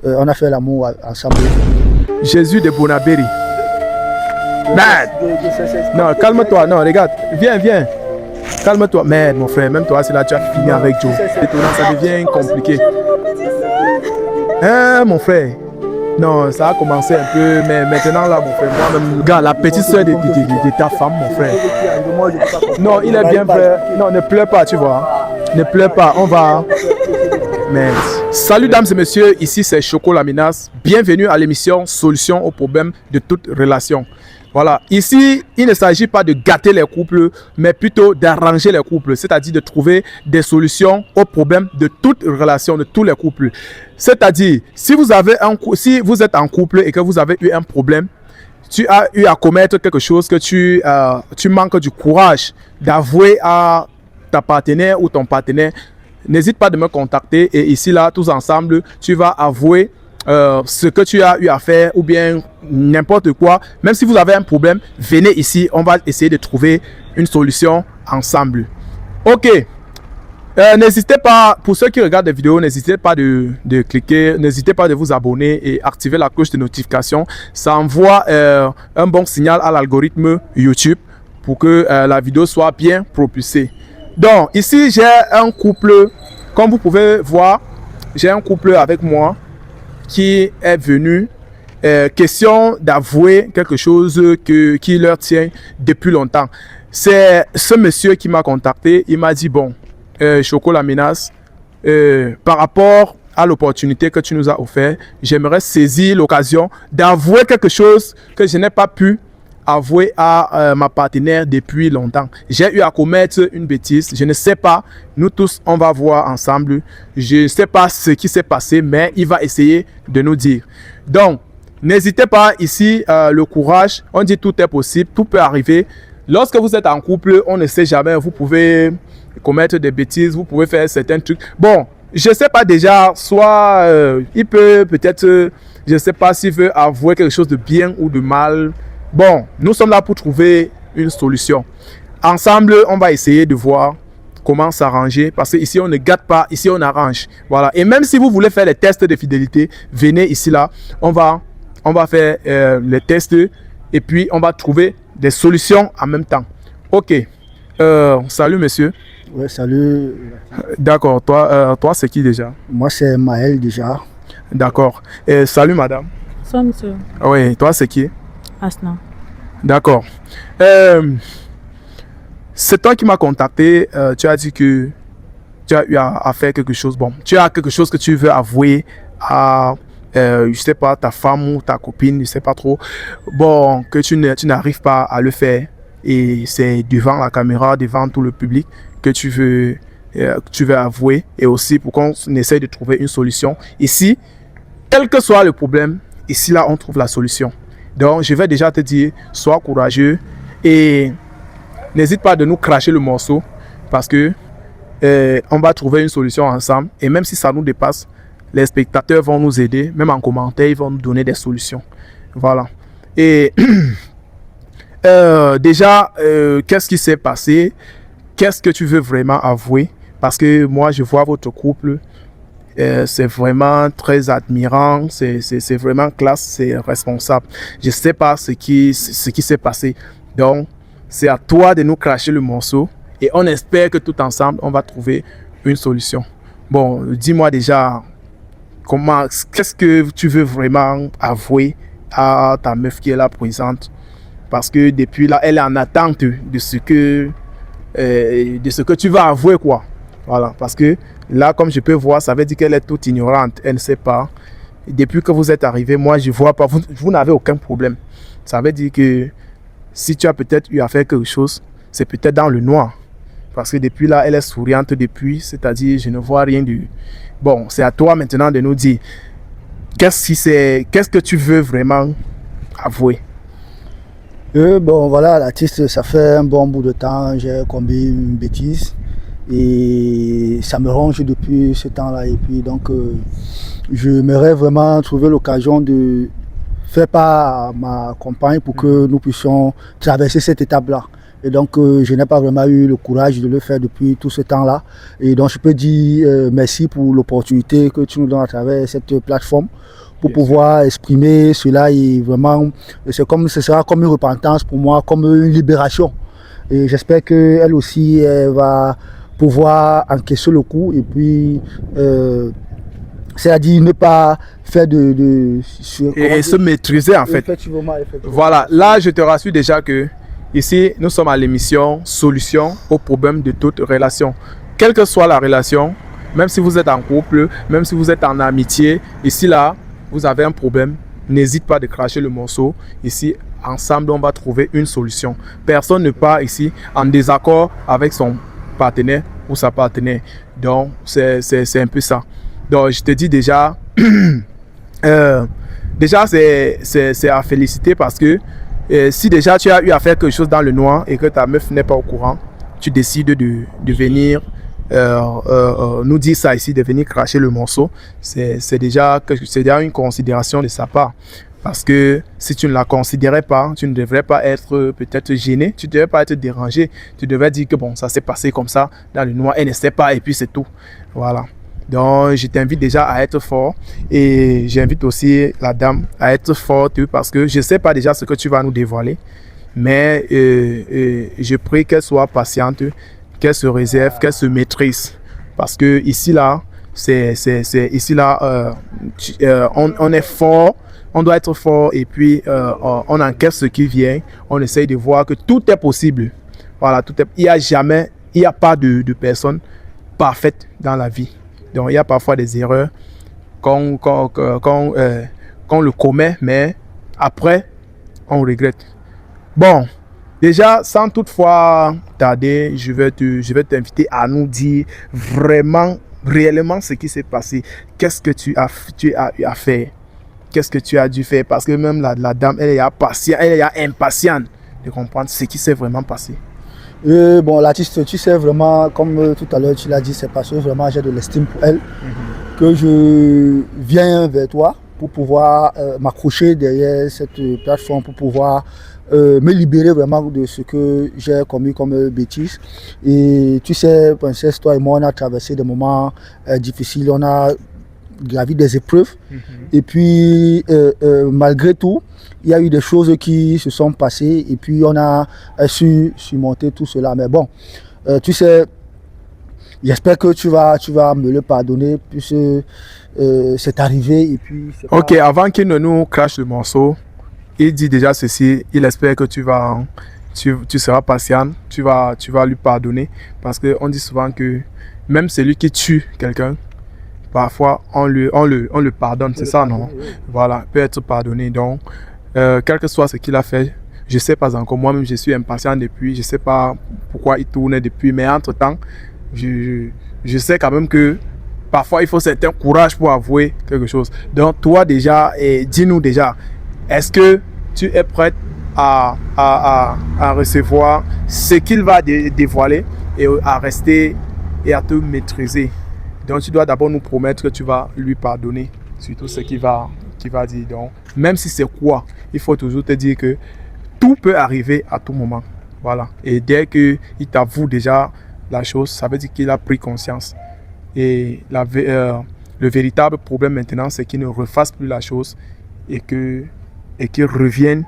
On a fait l'amour ensemble. Jésus de Bonabéry. Merde. Non, calme-toi. Non, regarde. Viens. Calme-toi. Merde, mon frère. Même toi, c'est là tu as fini avec Joe. Ça devient compliqué. Hein, mon frère. Non, ça a commencé un peu, mais maintenant là, mon frère, moi-même, regarde, la petite soeur de ta femme, mon frère. Non, il est bien frère. Non, ne pleure pas, tu vois. Ne pleure pas, on va. Mais salut dames et messieurs, ici c'est Choco Laminas. Bienvenue à l'émission Solution aux problèmes de toute relation. Voilà, ici il ne s'agit pas de gâter les couples, mais plutôt d'arranger les couples, c'est-à-dire de trouver des solutions aux problèmes de toute relation, de tous les couples. C'est-à-dire, si vous êtes en couple et que vous avez eu un problème, tu as eu à commettre quelque chose que tu manques du courage d'avouer à ta partenaire ou ton partenaire, n'hésite pas de me contacter et ici là, tous ensemble, tu vas avouer ce que tu as eu à faire ou bien n'importe quoi. Même si vous avez un problème, venez ici, on va essayer de trouver une solution ensemble. Ok. N'hésitez pas, pour ceux qui regardent des vidéos, n'hésitez pas de cliquer, n'hésitez pas de vous abonner et activer la cloche de notification. Ça envoie un bon signal à l'algorithme YouTube pour que la vidéo soit bien propulsée. Donc, ici, j'ai un couple, comme vous pouvez voir, j'ai un couple avec moi qui est venu. Question d'avouer quelque chose qui leur tient depuis longtemps. C'est ce monsieur qui m'a contacté. Il m'a dit, bon, Choco Laminas, par rapport à l'opportunité que tu nous as offert, j'aimerais saisir l'occasion d'avouer quelque chose que je n'ai pas pu avouer à ma partenaire depuis longtemps. J'ai eu à commettre une bêtise. Je ne sais pas. Nous tous, on va voir ensemble. Je ne sais pas ce qui s'est passé, mais il va essayer de nous dire. Donc, n'hésitez pas ici, le courage. On dit tout est possible, tout peut arriver. Lorsque vous êtes en couple, on ne sait jamais. Vous pouvez commettre des bêtises, vous pouvez faire certains trucs. Bon, je ne sais pas déjà, soit il peut peut-être, je ne sais pas s'il veut avouer quelque chose de bien ou de mal. Bon, nous sommes là pour trouver une solution. Ensemble, on va essayer de voir comment s'arranger parce que ici on ne gâte pas, ici on arrange. Voilà. Et même si vous voulez faire les tests de fidélité, venez ici là. On va faire les tests et puis on va trouver des solutions en même temps. Ok. Salut monsieur. Oui, salut. D'accord. Toi c'est qui déjà? Moi c'est Maël déjà. D'accord. Salut madame. Salut monsieur. Oui, toi c'est qui? Asna. D'accord. C'est toi qui m'as contacté. Tu as dit que tu as eu à faire quelque chose. Bon, tu as quelque chose que tu veux avouer à, je sais pas, ta femme ou ta copine, je sais pas trop. Bon, que tu n'arrives pas à le faire. Et c'est devant la caméra, devant tout le public que tu veux avouer. Et aussi pour qu'on essaye de trouver une solution. Ici, quel que soit le problème, ici là, on trouve la solution. Donc, je vais déjà te dire, sois courageux et n'hésite pas de nous cracher le morceau parce que on va trouver une solution ensemble. Et même si ça nous dépasse, les spectateurs vont nous aider. Même en commentaire, ils vont nous donner des solutions. Voilà. Et déjà, qu'est-ce qui s'est passé? Qu'est-ce que tu veux vraiment avouer? Parce que moi, je vois votre couple. C'est vraiment très admirant, c'est vraiment classe, c'est responsable. Je ne sais pas ce qui s'est passé. Donc, c'est à toi de nous cracher le morceau et on espère que tout ensemble, on va trouver une solution. Bon, dis-moi déjà, qu'est-ce que tu veux vraiment avouer à ta meuf qui est là présente? Parce que depuis là, elle est en attente de ce que tu vas avouer, quoi. Voilà, parce que là, comme je peux voir, ça veut dire qu'elle est toute ignorante. Elle ne sait pas. Et depuis que vous êtes arrivé, moi, je ne vois pas. Vous n'avez aucun problème. Ça veut dire que si tu as peut-être eu à faire quelque chose, c'est peut-être dans le noir. Parce que depuis là, elle est souriante depuis. C'est-à-dire, je ne vois rien de... Bon, c'est à toi maintenant de nous dire. Qu'est-ce que tu veux vraiment avouer? Bon, voilà, l'artiste, ça fait un bon bout de temps. J'ai commis une bêtise. Et ça me ronge depuis ce temps-là. Et puis donc, j'aimerais vraiment trouver l'occasion de faire part à ma compagne pour que nous puissions traverser cette étape-là. Et donc, je n'ai pas vraiment eu le courage de le faire depuis tout ce temps-là. Et donc, je peux dire merci pour l'opportunité que tu nous donnes à travers cette plateforme pour pouvoir exprimer cela. Et vraiment, ce sera comme une repentance pour moi, comme une libération. Et j'espère qu'elle aussi va pouvoir encaisser le coup et puis c'est-à-dire ne pas faire et se maîtriser en fait. Effectivement. Voilà, là je te rassure déjà que ici nous sommes à l'émission Solution aux problèmes de toute relation. Quelle que soit la relation, même si vous êtes en couple, même si vous êtes en amitié, ici là vous avez un problème, n'hésite pas de cracher le morceau. Ici ensemble on va trouver une solution. Personne ne part ici en désaccord avec son partenaire ou sa partenaire. Donc c'est un peu ça. Donc je te dis déjà déjà c'est à féliciter parce que si déjà tu as eu à faire quelque chose dans le noir et que ta meuf n'est pas au courant, tu décides de venir nous dire ça ici, de venir cracher le morceau, c'est déjà une considération de sa part. Parce que si tu ne la considérais pas, tu ne devrais pas être peut-être gêné, tu ne devrais pas être dérangé. Tu devrais dire que bon, ça s'est passé comme ça dans le noir, elle ne sait pas et puis c'est tout. Voilà. Donc, je t'invite déjà à être fort et j'invite aussi la dame à être forte parce que je ne sais pas déjà ce que tu vas nous dévoiler, mais je prie qu'elle soit patiente, qu'elle se réserve, qu'elle se maîtrise. Parce que ici, là, on est fort. On doit être fort et puis on encaisse ce qui vient. On essaye de voir que tout est possible. Voilà, il n'y a pas de personne parfaite dans la vie. Donc, il y a parfois des erreurs qu'on le commet, mais après, on regrette. Bon, déjà, sans toutefois tarder, je vais t'inviter à nous dire vraiment, réellement ce qui s'est passé. Qu'est-ce que tu as eu à faire? Qu'est-ce que tu as dû faire? Parce que même la dame, elle est impatiente de comprendre ce qui s'est vraiment passé. Bon, l'artiste, tu sais vraiment, comme tout à l'heure tu l'as dit, c'est parce que vraiment j'ai de l'estime pour elle que je viens vers toi pour pouvoir m'accrocher derrière cette plateforme, pour pouvoir me libérer vraiment de ce que j'ai commis comme bêtise. Et tu sais, Princesse, toi et moi, on a traversé des moments difficiles, on a gravi des épreuves. Et puis, malgré tout, il y a eu des choses qui se sont passées et puis on a su surmonter tout cela. Mais bon, tu sais, j'espère que tu vas me le pardonner puisque c'est arrivé et puis... Ok, avant qu'il ne nous crache le morceau, il dit déjà ceci, il espère que tu seras patient, tu vas lui pardonner parce qu'on dit souvent que même celui qui tue quelqu'un, parfois on le pardonne, c'est ça, non? Oui. Voilà, peut être pardonné. Donc, quel que soit ce qu'il a fait, je ne sais pas encore. Moi-même, je suis impatient depuis. Je ne sais pas pourquoi il tournait depuis. Mais entre-temps, je sais quand même que parfois, il faut certain courage pour avouer quelque chose. Donc, toi déjà, dis-nous déjà, est-ce que tu es prête à recevoir ce qu'il va dévoiler et à rester et à te maîtriser? Donc, tu dois d'abord nous promettre que tu vas lui pardonner, surtout ce qu'il va dire. Donc, même si c'est quoi, il faut toujours te dire que tout peut arriver à tout moment. Voilà. Et dès qu'il t'avoue déjà la chose, ça veut dire qu'il a pris conscience. Et le véritable problème maintenant, c'est qu'il ne refasse plus la chose et qu'il revienne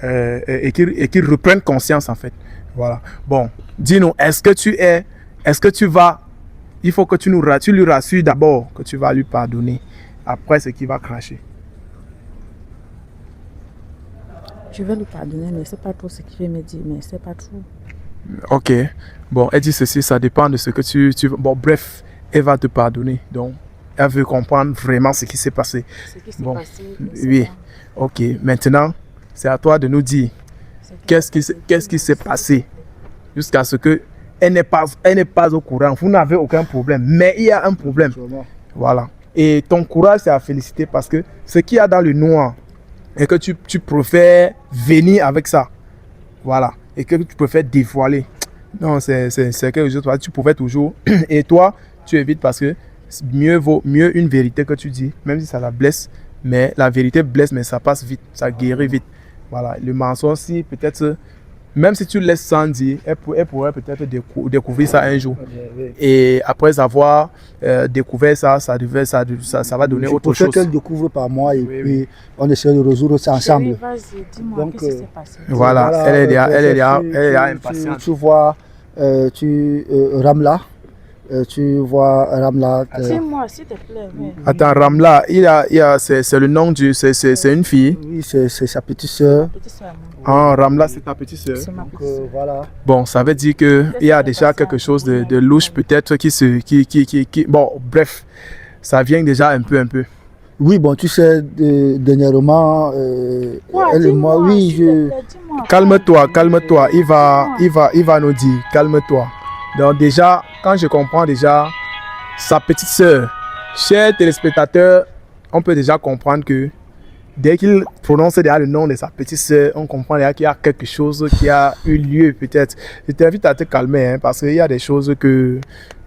et qu'il reprenne conscience en fait. Voilà. Bon, dis-nous, est-ce que tu vas... Il faut que tu lui rassures d'abord que tu vas lui pardonner. Après, ce qui va cracher. Je vais lui pardonner, mais c'est pas trop ce qu'il veut me dire, mais c'est pas trop. Ok. Bon, elle dit ceci, ça dépend de ce que tu... Bon, bref, elle va te pardonner. Donc, elle veut comprendre vraiment ce qui s'est passé. Ce qui s'est passé. Oui. Ok. Maintenant, c'est à toi de nous dire qu'est-ce qui s'est passé jusqu'à ce que elle n'est pas au courant. Vous n'avez aucun problème, mais il y a un problème. Voilà. Et ton courage, c'est à féliciter parce que ce qu'il y a dans le noir et que tu préfères venir avec ça. Voilà. Et que tu préfères dévoiler. Non, c'est quelque chose. Tu pouvais toujours. Et toi, tu évites parce que mieux vaut une vérité que tu dis, même si ça la blesse. Mais la vérité blesse, mais ça passe vite. Ça guérit vite. Voilà. Le mensonge, si peut-être Même si tu laisses sans dire, elle pourrait peut-être découvrir ça un jour. Et après avoir découvert ça, ça va donner autre chose. Peut-être qu'elle découvre par moi et puis on essaie de résoudre ça ensemble. Chérie, vas-y, dis-moi, qu'est-ce qui s'est passé? Voilà, elle est déjà impatiente. Tu vois, Ramla. Tu vois Ramla. Dis-moi, s'il te plaît. Attends, Ramla, c'est le nom c'est une fille. Oui, c'est sa petite soeur. Ah, Ramla, c'est ta petite soeur. Voilà. Bon, ça veut dire qu'il y a déjà quelque chose de louche peut-être qui... Bon, bref, ça vient déjà un peu. Oui, bon, tu sais, dernièrement, elle et moi, oui, Calme-toi, il va nous dire, calme-toi. Donc déjà, quand je comprends déjà sa petite sœur, chers téléspectateurs, on peut déjà comprendre que dès qu'il prononce déjà le nom de sa petite sœur, on comprend déjà qu'il y a quelque chose qui a eu lieu peut-être. Je t'invite à te calmer hein, parce qu'il y a des choses que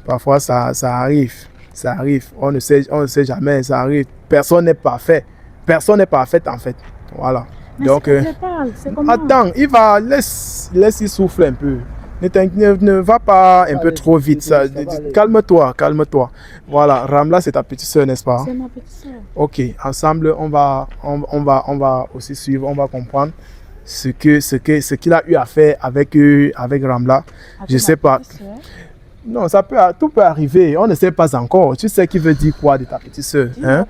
parfois ça arrive. Ça arrive, on ne sait jamais, ça arrive. Personne n'est parfait. Personne n'est parfait en fait. Voilà. Mais donc, attends, laisse-y souffler un peu. Ne va pas un peu trop vite. Ça. Calme-toi. Voilà, Ramla, c'est ta petite soeur, n'est-ce pas? C'est ma petite soeur. Ok, ensemble, on va aussi suivre, on va comprendre ce qu'il a eu à faire avec Ramla. Je sais pas. Non, tout peut arriver. On ne sait pas encore. Tu sais qui veut dire quoi de ta petite soeur, hein?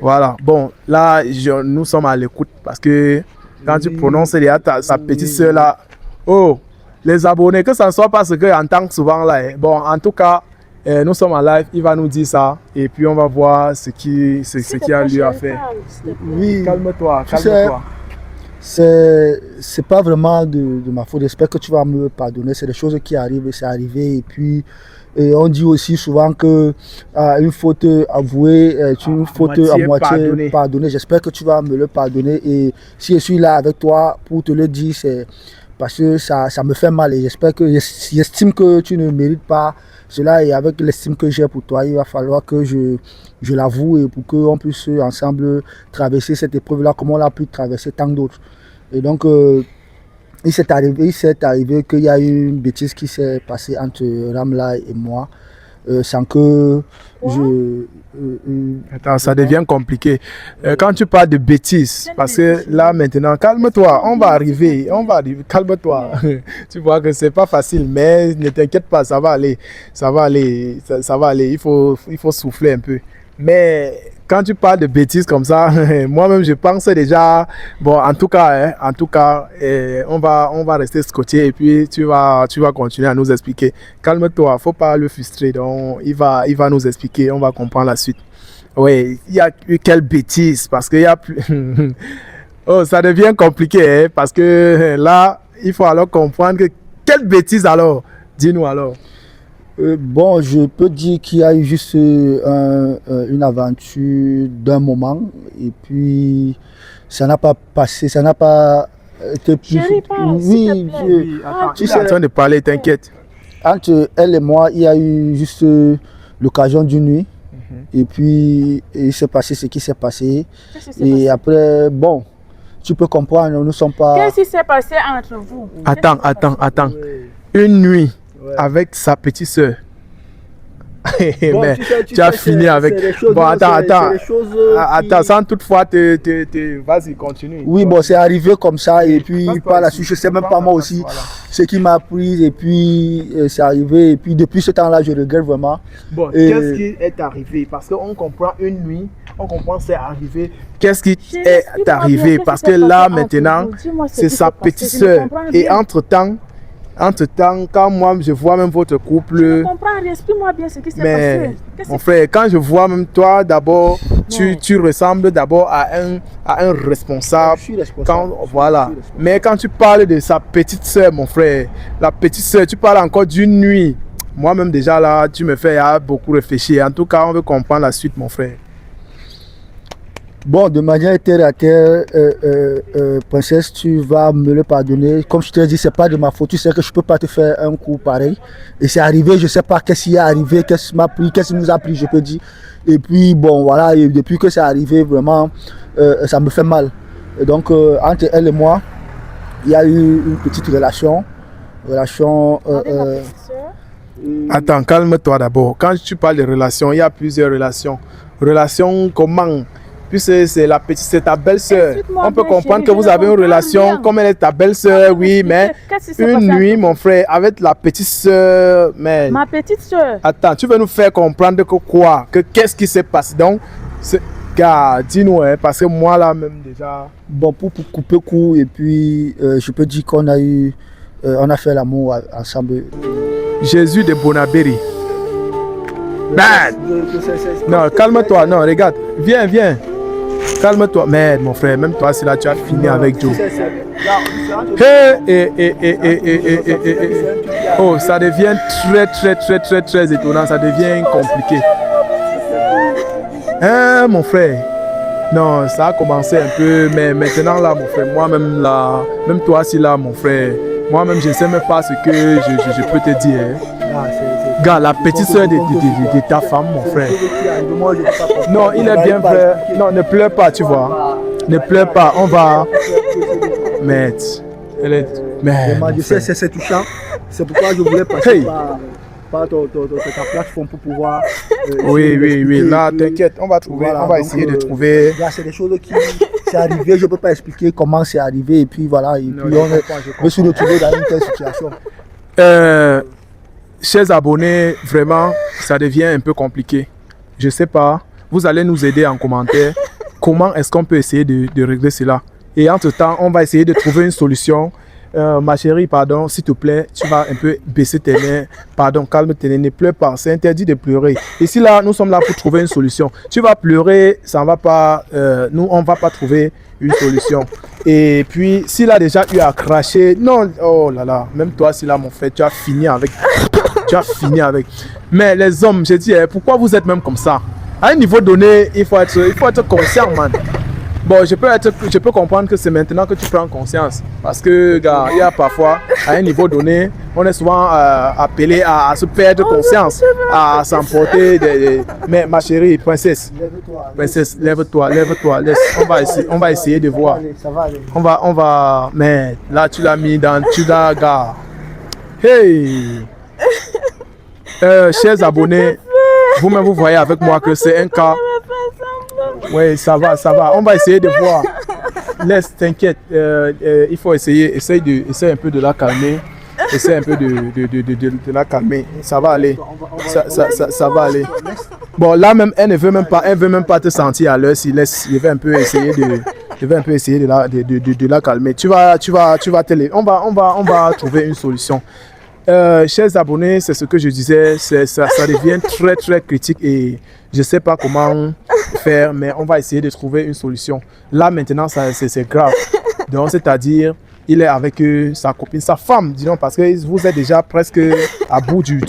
Voilà. Bon, là, nous sommes à l'écoute parce que quand tu prononces sa petite soeur là, oh. Les abonnés, que ça ne soit pas ce qu'on entend souvent là. Hein. Bon, en tout cas, nous sommes en live, il va nous dire ça et puis on va voir ce qui a lieu à faire. Oui, calme-toi. C'est pas vraiment de ma faute. J'espère que tu vas me pardonner. C'est des choses qui arrivent, c'est arrivé. Et puis, on dit aussi souvent que une faute avouée est une faute à moitié pardonnée. J'espère que tu vas me le pardonner. Et si je suis là avec toi pour te le dire, c'est parce que ça me fait mal et j'estime que tu ne mérites pas cela et avec l'estime que j'ai pour toi, il va falloir que je l'avoue et pour qu'on puisse ensemble traverser cette épreuve-là comme on l'a pu traverser tant d'autres. Et donc, il s'est arrivé qu'il y a eu une bêtise qui s'est passée entre Ramla et moi. Sans que Attends, ça devient compliqué. Quand tu parles de bêtises, parce que là maintenant, calme-toi, on va arriver, calme-toi. Tu vois que c'est pas facile, mais ne t'inquiète pas, ça va aller, il faut souffler un peu. Mais quand tu parles de bêtises comme ça, moi-même je pense déjà, bon en tout cas, on va rester scotché et puis tu vas continuer à nous expliquer. Calme-toi, faut pas le frustrer, donc il va nous expliquer, on va comprendre la suite. Oui, il y a eu quelle bêtise parce qu'il y a plus... Oh, ça devient compliqué hein, parce que là, il faut alors comprendre que quelle bêtise alors? Dis-nous alors. Bon, je peux dire qu'il y a eu juste une aventure d'un moment et puis ça n'a pas passé, ça n'a pas été plus... Oui, tu es en train de parler, t'inquiète. Entre elle et moi, il y a eu juste l'occasion d'une nuit et puis il s'est passé ce qui s'est passé. Et après, bon, tu peux comprendre, nous ne sommes pas... Qu'est-ce qui s'est passé entre vous? Attends. Une nuit. Avec sa petite soeur. Bon, mais tu as fini avec... Bon, attends, sans toutefois vas-y, continue. Oui, bon, c'est arrivé comme ça et puis par la suite, je ne sais même pas moi aussi ce qui m'a pris et puis c'est arrivé et puis depuis ce temps-là, je regrette vraiment. Bon, qu'est-ce qui est arrivé? Parce qu'on comprend une nuit, on comprend c'est arrivé. Qu'est-ce qui est arrivé? Parce que là, maintenant, c'est sa petite soeur. Et entre-temps, quand moi je vois même votre couple... Je comprends, explique-moi bien ce qui s'est passé. Mon frère, quand je vois même toi, d'abord, tu ressembles d'abord à un responsable. Je suis responsable. Voilà. Mais quand tu parles de sa petite soeur, mon frère, la petite soeur, tu parles encore d'une nuit. Moi-même déjà là, tu me fais beaucoup réfléchir. En tout cas, on veut comprendre la suite, mon frère. Bon, de manière terre à terre, princesse, tu vas me le pardonner. Comme je te l'ai dit, c'est pas de ma faute. Tu sais que je peux pas te faire un coup pareil. Et c'est arrivé, je sais pas qu'est-ce qui est arrivé, qu'est-ce qui m'a pris, qu'est-ce qui nous a pris, je peux dire. Et puis, bon, voilà, et depuis que c'est arrivé, vraiment, ça me fait mal. Et donc, entre elle et moi, il y a eu une petite relation. Attends, calme-toi d'abord. Quand tu parles de relations, il y a plusieurs relations. Relations comment? Puisque c'est ta belle-sœur. On peut comprendre que vous avez une relation comme elle est ta belle-sœur, oui, mais une nuit, mon frère, avec la petite sœur, mais... Ma petite sœur. Attends, tu veux nous faire comprendre que quoi? Que qu'est-ce qui s'est passé? Donc, gars, dis-nous, hein, parce que moi là même déjà... Bon, pour couper court, et puis je peux dire qu'on a eu... on a fait l'amour ensemble. Jésus de Bonabéry. Non, calme-toi, non, regarde, viens. Calme-toi, merde, mon frère, même toi, c'est là tu as fini avec Joe. Oh, ça devient très étonnant, ça devient compliqué. Hein, mon frère? Non, ça a commencé un peu, mais maintenant là, mon frère, moi-même là, même toi, si là, mon frère, moi-même, je ne sais même pas ce que je peux te dire. Hein. Gars, la petite soeur de ta femme, mon frère. Non, il est bien vrai. Non, ne pleure pas, tu vois. Ne pleure pas, on va... Merde. Elle est... Merde. Je sais, c'est touchant. C'est pourquoi je voulais passer par ta plateforme pour pouvoir... Oui. Là, t'inquiète, on va trouver, voilà, on va essayer de trouver... Là, c'est des choses qui... C'est arrivé, je ne peux pas expliquer comment c'est arrivé. Et puis voilà, et puis on veut se retrouver dans une telle situation. Chers abonnés, vraiment, ça devient un peu compliqué. Je ne sais pas, vous allez nous aider en commentaire. Comment est-ce qu'on peut essayer de régler cela? Et entre-temps, on va essayer de trouver une solution. Ma chérie, pardon, s'il te plaît, tu vas un peu baisser tes mains. Pardon, calme tes mains, ne pleure pas. C'est interdit de pleurer. Ici, là, nous sommes là pour trouver une solution. Tu vas pleurer, ça ne va pas... nous, on ne va pas trouver une solution. Et puis, s'il a déjà eu à cracher... Non, oh là là, même toi, s'il a mon frère, tu as fini avec... Mais les hommes, j'ai dit, pourquoi vous êtes même comme ça? À un niveau donné, il faut être conscient, man. Bon, je peux comprendre que c'est maintenant que tu prends conscience. Parce que, gars, il y a parfois, à un niveau donné, on est souvent appelé à se perdre conscience, à s'emporter. Mais ma chérie, princesse, lève-toi. On va essayer de voir. On va, mais là, tu l'as mis dans, gars. Hey! Chers abonnés, vous-même vous voyez avec moi que c'est un cas. Oui, ça va. On va essayer de voir. Laisse, t'inquiète. Il faut essayer un peu de la calmer. Essaye un peu de la calmer. Ça va aller. Ça va aller. Bon, là même, elle ne veut même pas te sentir à l'heure. Je vais un peu essayer de la calmer. Tu vas te. On va trouver une solution. Chers abonnés, c'est ce que je disais, ça devient très critique et je ne sais pas comment faire, mais on va essayer de trouver une solution. Là maintenant, c'est grave. Donc, c'est-à-dire, il est avec sa copine, sa femme, disons, parce que vous êtes déjà presque à bout du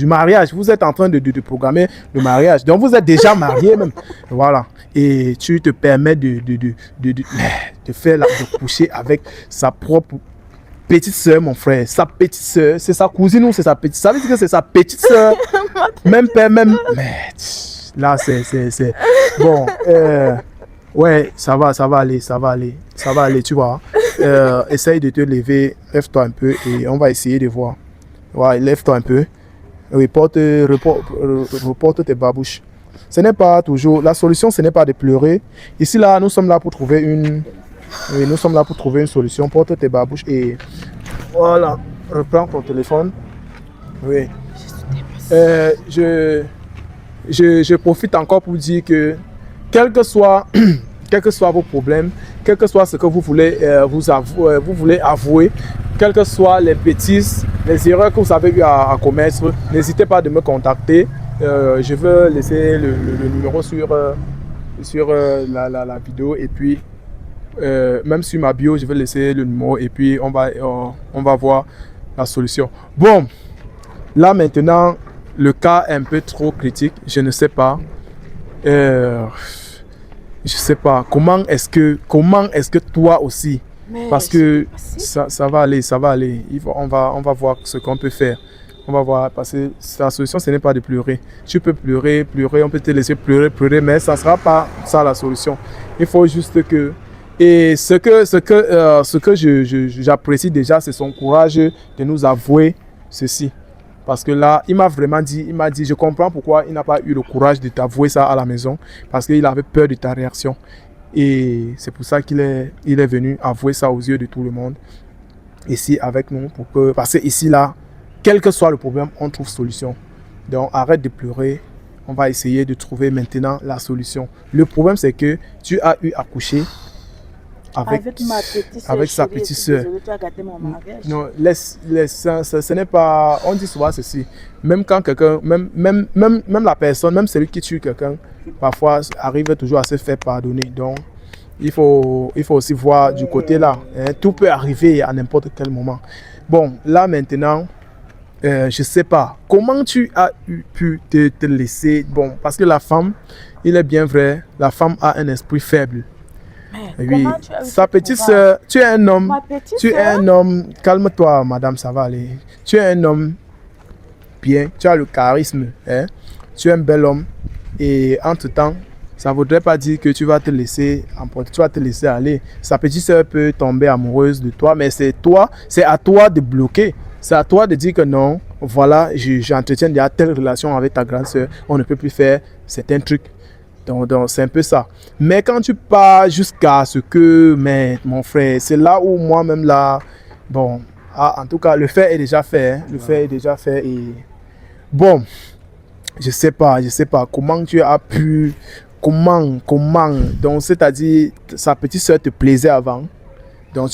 mariage. Vous êtes en train de programmer le mariage. Donc, vous êtes déjà mariés même. Voilà. Et tu te permets de coucher avec sa propre petite soeur, mon frère, sa petite soeur, c'est sa cousine ou c'est sa petite soeur? Ça veut dire que c'est sa petite soeur, même père, même... Mais là, c'est... Bon, ouais, ça va aller, tu vois. Essaye de te lever, lève-toi un peu et on va essayer de voir. Ouais, lève-toi un peu. Reporte tes babouches. Ce n'est pas toujours... La solution, ce n'est pas de pleurer. Ici, là, nous sommes là pour trouver une... Oui, nous sommes là pour trouver une solution. Porte tes babouches et voilà, reprends ton téléphone. Oui. Je profite encore pour dire que quel que soit vos problèmes, quel que soit ce que vous voulez vous voulez avouer, quelles que soient les bêtises, les erreurs que vous avez eu à commettre, n'hésitez pas de me contacter. Je veux laisser le numéro sur la vidéo et puis même sur ma bio, je vais laisser le numéro et puis on va voir la solution. Bon, là maintenant, le cas est un peu trop critique. Je ne sais pas. Je sais pas. Comment est-ce que toi aussi, parce que ça va aller. On va voir ce qu'on peut faire. On va voir, parce que la solution, ce n'est pas de pleurer. Tu peux pleurer, on peut te laisser pleurer, mais ça ne sera pas ça la solution. Il faut juste que Et ce que j'apprécie déjà, c'est son courage de nous avouer ceci. Parce que là, il m'a dit, je comprends pourquoi il n'a pas eu le courage de t'avouer ça à la maison. Parce qu'il avait peur de ta réaction. Et c'est pour ça qu'il est venu avouer ça aux yeux de tout le monde. Ici avec nous. Parce que ici, là, quel que soit le problème, on trouve solution. Donc arrête de pleurer. On va essayer avec maintenant la solution. Le problème, c'est que tu as eu à coucher avec sa petite soeur. Non, ce n'est pas... On dit souvent ceci. Même quand quelqu'un, même la personne, même celui qui tue quelqu'un, parfois arrive toujours à se faire pardonner. Donc, il faut aussi voir du côté là. Hein. Tout peut arriver à n'importe quel moment. Bon, là maintenant, je ne sais pas. Comment tu as pu te laisser... Bon, parce que la femme, il est bien vrai, la femme a un esprit faible. Oui, sa petite soeur, tu es un homme, calme-toi madame, ça va aller. Tu es un homme bien, tu as le charisme, hein? Tu es un bel homme et entre-temps, ça ne voudrait pas dire que tu vas te laisser emporter, tu vas te laisser aller. Sa petite soeur peut tomber amoureuse de toi, mais c'est à toi de bloquer, c'est à toi de dire que non, voilà, j'entretiens déjà telle relation avec ta grande soeur, on ne peut plus faire certains trucs. Donc c'est un peu ça. Mais quand tu pars jusqu'à ce que, mais mon frère, c'est là où moi-même là, bon, en tout cas, le fait est déjà fait. Hein, le fait est déjà fait et bon, je sais pas comment tu as pu, comment, donc c'est-à-dire, sa petite soeur te plaisait avant. Donc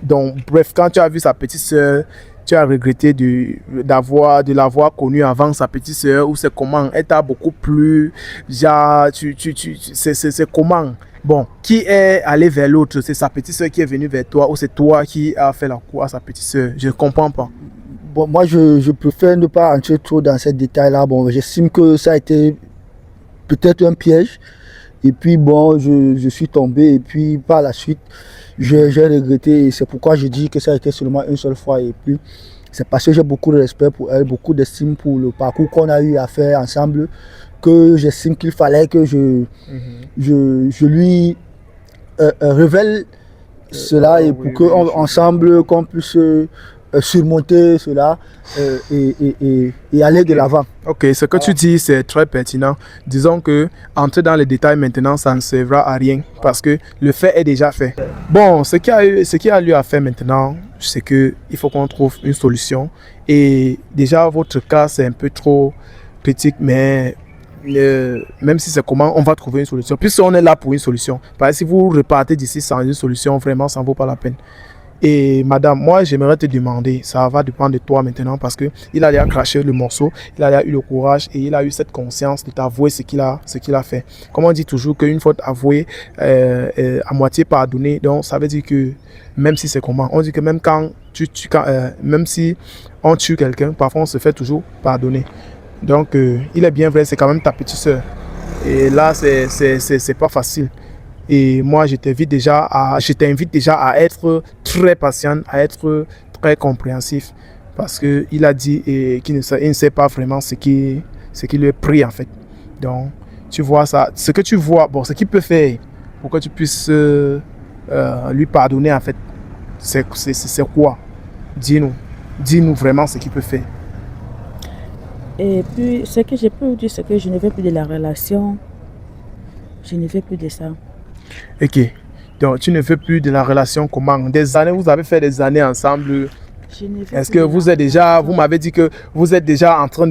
donc bref, quand tu as vu sa petite soeur, tu as regretté de l'avoir connue avant sa petite soeur ou c'est comment? Elle t'a beaucoup plu, genre, c'est comment? Bon, qui est allé vers l'autre? C'est sa petite soeur qui est venue vers toi ou c'est toi qui as fait la cour à sa petite soeur? Je ne comprends pas. Bon, moi, je préfère ne pas entrer trop dans ces détails-là. Bon, j'estime que ça a été peut-être un piège. Et puis, bon, je suis tombé. Et puis, par la suite, j'ai regretté. Et c'est pourquoi je dis que ça a été seulement une seule fois. Et puis, c'est parce que j'ai beaucoup de respect pour elle, beaucoup d'estime pour le parcours qu'on a eu à faire ensemble, que j'estime qu'il fallait que je lui révèle cela et pour qu'ensemble, qu'on puisse surmonter cela et aller de l'avant. Ok, ce que tu dis, c'est très pertinent. Disons que entrer dans les détails maintenant, ça ne servira à rien parce que le fait est déjà fait. Bon, ce qui a lieu à faire maintenant, c'est qu'il faut qu'on trouve une solution. Et déjà, votre cas, c'est un peu trop critique, mais même si c'est comment, on va trouver une solution. Puisqu'on est là pour une solution. Parce que si vous repartez d'ici sans une solution, vraiment, ça ne vaut pas la peine. Et madame, moi j'aimerais te demander, ça va dépendre de toi maintenant parce que il a craché le morceau, il a eu le courage et il a eu cette conscience de t'avouer ce qu'il a fait. Comme on dit toujours qu'une faute avouée à moitié pardonnée, donc ça veut dire que même si c'est comment, on dit que même quand même si on tue quelqu'un, parfois on se fait toujours pardonner. Donc il est bien vrai, c'est quand même ta petite soeur. Et là c'est pas facile. Et moi, je t'invite déjà à être très patient, à être très compréhensif. Parce qu'il a dit qu'il ne sait pas vraiment ce qui lui est pris en fait. Donc, tu vois ça. Ce que tu vois, bon, ce qu'il peut faire pour que tu puisses lui pardonner en fait, c'est quoi? Dis-nous vraiment ce qu'il peut faire. Et puis, ce que je peux vous dire, c'est que je ne veux plus de la relation. Je ne veux plus de ça. Ok. Donc, tu ne veux plus de la relation comment? Des années, vous avez fait des années ensemble. Est-ce que vous êtes déjà, vous m'avez dit que vous êtes déjà en train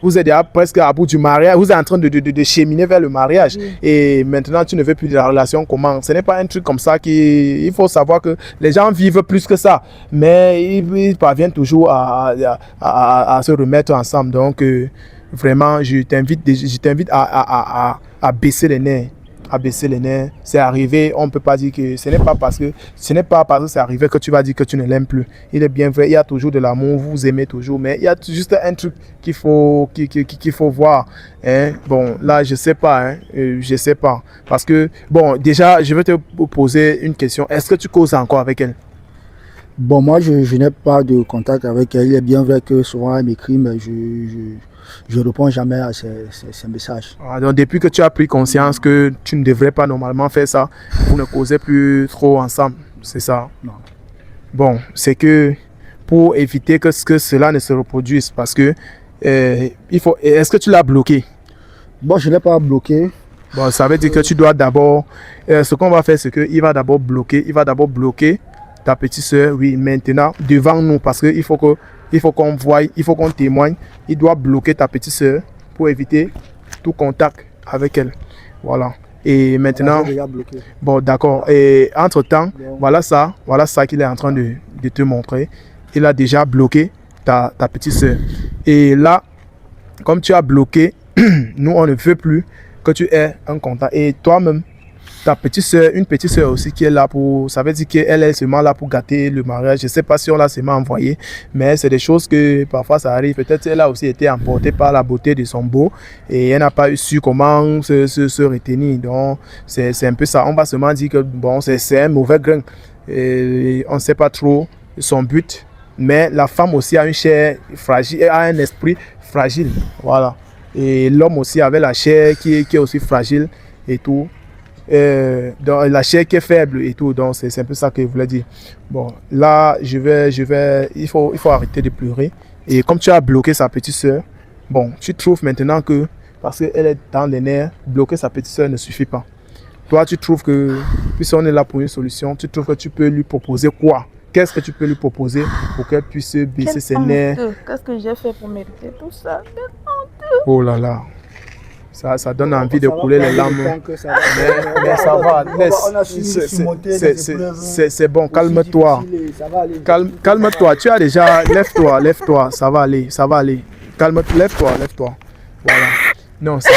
vous êtes déjà presque à bout du mariage, vous êtes en train de cheminer vers le mariage. Oui. Et maintenant, tu ne veux plus de la relation comment? Ce n'est pas un truc comme ça il faut savoir que les gens vivent plus que ça. Mais ils parviennent toujours à se remettre ensemble. Donc, vraiment, je t'invite à baisser les nerfs. C'est arrivé, on ne peut pas dire que ce n'est pas parce que c'est arrivé que tu vas dire que tu ne l'aimes plus. Il est bien vrai, il y a toujours de l'amour, vous aimez toujours, mais il y a juste un truc qu'il faut voir. Hein? Bon, là, je sais pas, parce que, bon, déjà, je vais te poser une question. Est-ce que tu causes encore avec elle? Bon, moi, je n'ai pas de contact avec elle. Il est bien vrai que souvent elle m'écrit, mais je réponds jamais à ses messages. Ah, donc depuis que tu as pris conscience que tu ne devrais pas normalement faire ça, vous ne causez plus trop ensemble, c'est ça? Non. Bon, c'est que pour éviter que cela ne se reproduise, parce que il faut. Est-ce que tu l'as bloqué? Bon, je ne l'ai pas bloqué. Bon, ça veut dire que tu dois d'abord. Ce qu'on va faire, c'est qu'il va d'abord bloquer ta petite soeur, oui, maintenant, devant nous, parce qu'il faut qu'on voie, il faut qu'on témoigne. Il doit bloquer ta petite soeur pour éviter tout contact avec elle. Voilà. Et maintenant, bon, d'accord. Et entre-temps, voilà ça qu'il est en train de te montrer. Il a déjà bloqué ta petite soeur. Et là, comme tu as bloqué, nous, on ne veut plus que tu aies un contact. Et toi-même, ta petite soeur, une petite soeur aussi qui est là pour, ça veut dire qu'elle est seulement là pour gâter le mariage. Je ne sais pas si on l'a seulement envoyé, mais c'est des choses que parfois ça arrive. Peut-être elle a aussi été emportée par la beauté de son beau et elle n'a pas su comment se retenir. Donc c'est un peu ça. On va seulement dire que bon, c'est un mauvais grain. Et on ne sait pas trop son but, mais la femme aussi a une chair fragile, a un esprit fragile. Voilà. Et l'homme aussi avait la chair qui est aussi fragile et tout. Donc la chair qui est faible et tout, donc c'est un peu ça que je voulais dire. Bon, là, il faut arrêter de pleurer. Et comme tu as bloqué sa petite soeur, bon, tu trouves maintenant que, parce qu'elle est dans les nerfs, bloquer sa petite soeur ne suffit pas. Toi, tu trouves que, puisqu'on est là pour une solution, tu trouves que tu peux lui proposer quoi? Qu'est-ce que tu peux lui proposer pour qu'elle puisse baisser ses nerfs? Qu'est-ce que j'ai fait pour mériter tout ça? Oh là là. Ça donne envie de couler les larmes. Mais ça va, c'est bon, calme-toi. Calme-toi, tu as déjà, lève-toi, ça va aller. Lève-toi. Voilà. Non, ça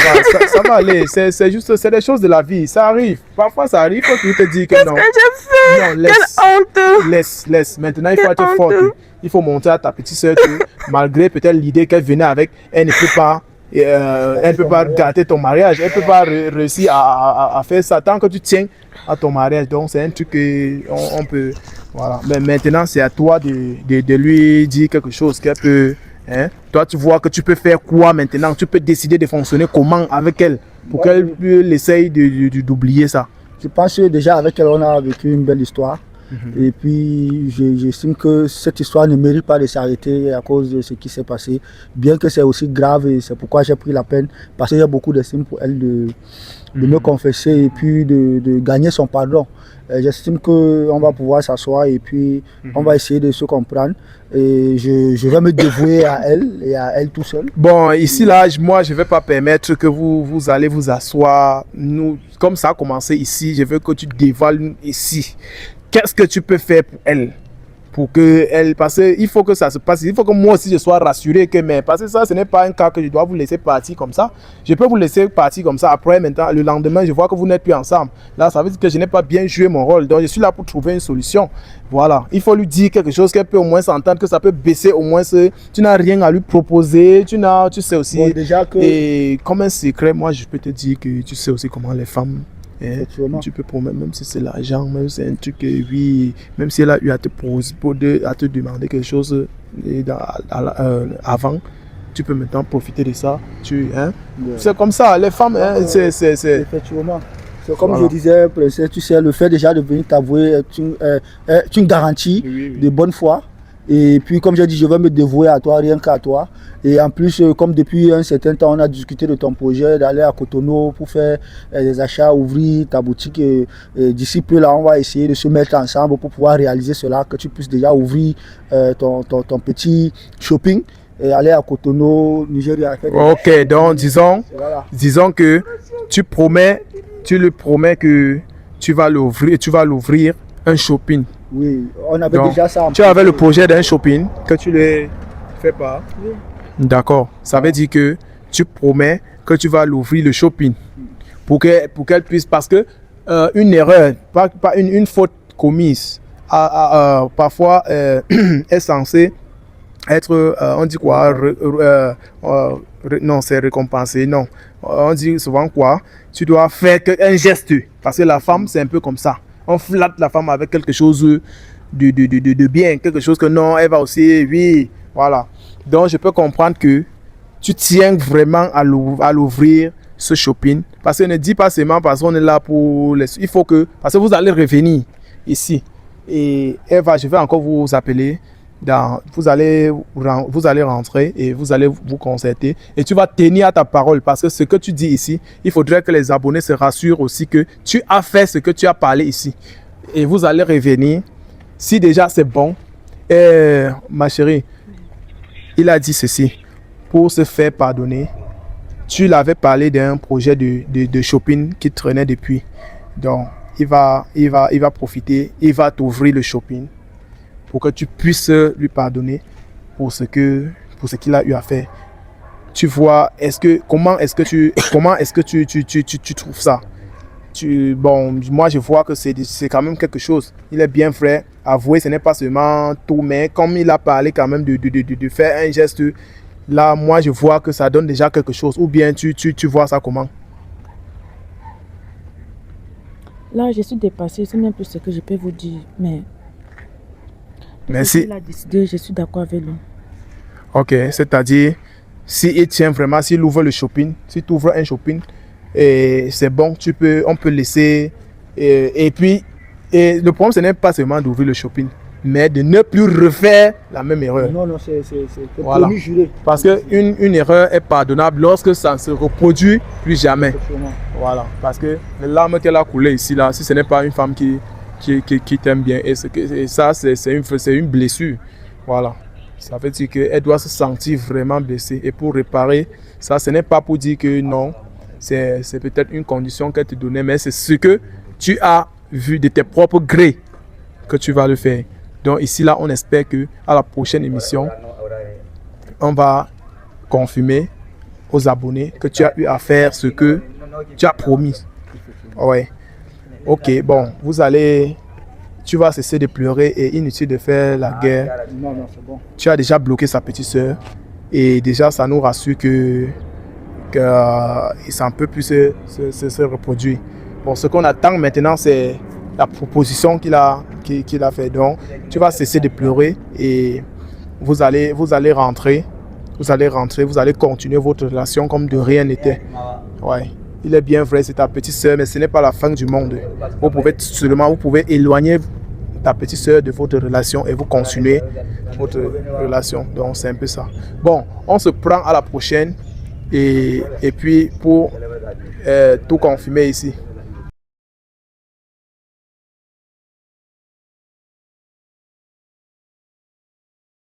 va aller. C'est juste, c'est des choses de la vie, ça arrive. Parfois ça arrive, il faut toujours te dire que non. Qu'est-ce que j'ai fait? Non, laisse. Maintenant, il faut être forte. Il faut montrer à ta petite soeur que malgré peut-être l'idée qu'elle venait avec, elle ne peut pas gâter ton mariage, elle ne peut pas réussir à faire ça tant que tu tiens à ton mariage. Donc c'est un truc qu'on peut. Voilà. Mais maintenant c'est à toi de lui dire quelque chose qu'elle peut. Hein? Toi tu vois que tu peux faire quoi maintenant? Tu peux décider de fonctionner comment avec elle pour qu'elle essaye d'oublier ça. Je pense que déjà avec elle on a vécu une belle histoire. Et puis j'estime que cette histoire ne mérite pas de s'arrêter à cause de ce qui s'est passé, bien que c'est aussi grave et c'est pourquoi j'ai pris la peine, parce qu'il y a beaucoup d'estime pour elle de me confesser et puis de gagner son pardon. J'estime qu'on va pouvoir s'asseoir et puis on va essayer de se comprendre et je vais me dévouer à elle et à elle tout seul. Bon, ici là, moi je ne vais pas permettre que vous allez vous asseoir. Nous, comme ça a commencé ici, je veux que tu dévoiles ici. Qu'est-ce que tu peux faire pour elle? Pour que elle, parce qu'il faut que ça se passe, il faut que moi aussi je sois rassuré que, mais parce que ça, ce n'est pas un cas que je dois vous laisser partir comme ça. Je peux vous laisser partir comme ça. Après, maintenant, le lendemain, je vois que vous n'êtes plus ensemble. Là, ça veut dire que je n'ai pas bien joué mon rôle. Donc, je suis là pour trouver une solution. Voilà. Il faut lui dire quelque chose qu'elle peut au moins s'entendre, que ça peut baisser au moins. Tu n'as rien à lui proposer. Tu sais aussi. Bon, déjà que... Et comme un secret, moi, je peux te dire que tu sais aussi comment les femmes. Tu peux promettre, même si c'est l'argent, même si c'est un truc, oui, même si elle a eu à te demander quelque chose avant, tu peux maintenant profiter de ça. C'est comme ça, les femmes, c'est... Effectivement. C'est comme je disais, tu sais, le fait déjà de venir t'avouer est une garantie de bonne foi. Et puis, comme j'ai dit, je vais me dévouer à toi, rien qu'à toi. Et en plus, comme depuis un certain temps, on a discuté de ton projet d'aller à Cotonou pour faire des achats, ouvrir ta boutique. Et d'ici peu, là, on va essayer de se mettre ensemble pour pouvoir réaliser cela, que tu puisses déjà ouvrir ton petit shopping et aller à Cotonou, Nigeria. Ok, donc disons que tu lui promets que tu vas l'ouvrir un shopping. Oui, on avait déjà ça. Tu avais le projet d'un shopping que tu ne fais pas. Oui. D'accord. Ça veut dire que tu promets que tu vas l'ouvrir le shopping pour qu'elle puisse, parce que une erreur, pas une faute commise, parfois est censée être, on dit quoi, non, c'est récompensé, non. On dit souvent quoi, tu dois faire un geste, parce que la femme, c'est un peu comme ça. On flatte la femme avec quelque chose de bien, quelque chose que non, elle va aussi, oui, voilà. Donc, je peux comprendre que tu tiens vraiment à l'ouvrir, ce shopping. Parce que ne dis pas seulement parce qu'on est là pour les... Il faut que... Parce que vous allez revenir ici. Et je vais encore vous appeler. Vous allez rentrer et vous allez vous concerter. Et tu vas tenir à ta parole. Parce que ce que tu dis ici, il faudrait que les abonnés se rassurent aussi que tu as fait ce que tu as parlé ici. Et vous allez revenir. Si déjà c'est bon. Ma chérie, il a dit ceci. Pour se faire pardonner, tu l'avais parlé d'un projet de shopping qui traînait depuis. Donc, il va profiter, il va t'ouvrir le shopping pour que tu puisses lui pardonner pour ce qu'il a eu à faire. Tu vois, comment est-ce que tu trouves ça? Bon, moi je vois que c'est quand même quelque chose. Il est bien vrai. Avouer, ce n'est pas seulement tout, mais comme il a parlé quand même de faire un geste. Là, moi, je vois que ça donne déjà quelque chose. Ou bien tu vois ça comment? Là, je suis dépassée. C'est même plus ce que je peux vous dire. Mais si... il a décidé, je suis d'accord avec lui. Ok, c'est-à-dire, s'il tient vraiment, s'il ouvre le shopping, si tu ouvres un shopping, et c'est bon, on peut laisser. Et puis, le problème, ce n'est pas seulement d'ouvrir le shopping, mais de ne plus refaire la même erreur. Non, c'est voilà. Juré. Parce qu'une erreur est pardonnable lorsque ça ne se reproduit plus jamais. Voilà. Parce que les larmes qu'elle a coulées ici, là, si ce n'est pas une femme qui t'aime bien, et ça, c'est une blessure. Voilà. Ça veut dire qu'elle doit se sentir vraiment blessée. Et pour réparer ça, ce n'est pas pour dire que non, c'est peut-être une condition qu'elle te donnait, mais c'est ce que tu as vu de tes propres grés que tu vas le faire. Donc ici, là, on espère que à la prochaine émission, on va confirmer aux abonnés que tu as eu à faire ce que tu as promis. Ouais. Ok, bon, tu vas cesser de pleurer et inutile de faire la guerre. Non, c'est bon. Tu as déjà bloqué sa petite soeur et déjà, ça nous rassure que ça ne peut plus se reproduire. Bon, ce qu'on attend maintenant, c'est la proposition qu'il a fait. Donc, tu vas cesser de pleurer et vous allez rentrer. Vous allez continuer votre relation comme de rien n'était. Ouais. Il est bien vrai, c'est ta petite soeur, mais ce n'est pas la fin du monde. Vous pouvez éloigner ta petite soeur de votre relation et vous continuez votre relation. Donc, c'est un peu ça. Bon, on se prend à la prochaine et puis pour tout confirmer ici.